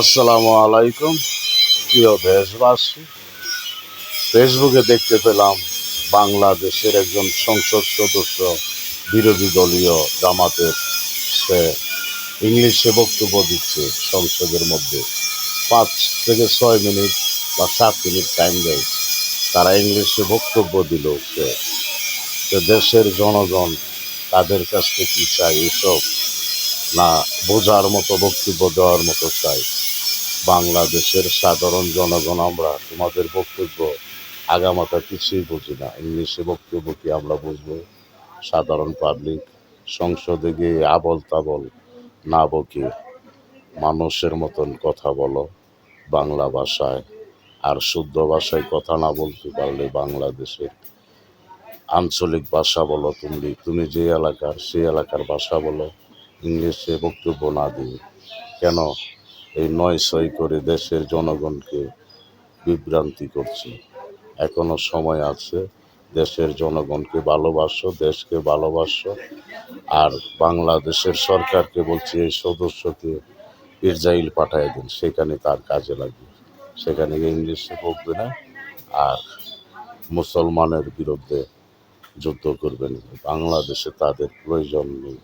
আসসালামু আলাইকুম। প্রিয় দেশবাসী, ফেসবুকে দেখতে পেলাম বাংলাদেশের একজন সংসদ সদস্য বিরোধী দলীয় জামাতের, সে ইংলিশে বক্তব্য দিচ্ছে সংসদের মধ্যে। 5 থেকে 6 মিনিট বা 7 মিনিট টাইম দেয়, তারা ইংলিশে বক্তব্য দিল। সে দেশের জনগণ তাদের কাছ থেকে কি চাই এসব, না বোঝার মতো বক্তব্য দেওয়ার মতো চাই? বাংলাদেশের সাধারণ জনগণ আমরা তোমাদের বক্তব্য আগামাথা কিছুই বুঝি না, ইংলিশে বক্তব্য কি আমরা বুঝবো? সাধারণ পাবলিক সংসদে গিয়ে আবল তাবল না বকে মানুষের মতন কথা বলো বাংলা ভাষায়। আর শুদ্ধ ভাষায় কথা না বলতে পারলে বাংলাদেশের আঞ্চলিক ভাষা বলো, তুমি তুমি যে এলাকার সেই এলাকার ভাষা বলো, ইংলিশে বক্তব্য না দিয়ে কেন এই নয় সই করে দেশের জনগণকে বিভ্রান্তি করছে? এখনো সময় আছে, দেশের জনগণকে ভালোবাসো, দেশকে ভালোবাসো। আর বাংলাদেশের সরকারকে বলছি এই সদস্যকে ইসরায়েল পাঠিয়ে দিন, সেখানে তার কাজে লাগবে। সেখানে গিয়ে ইংলিশে বকবে না, আর মুসলমানের বিরুদ্ধে যুদ্ধ করবেন। বাংলাদেশে তাদের প্রয়োজন নেই।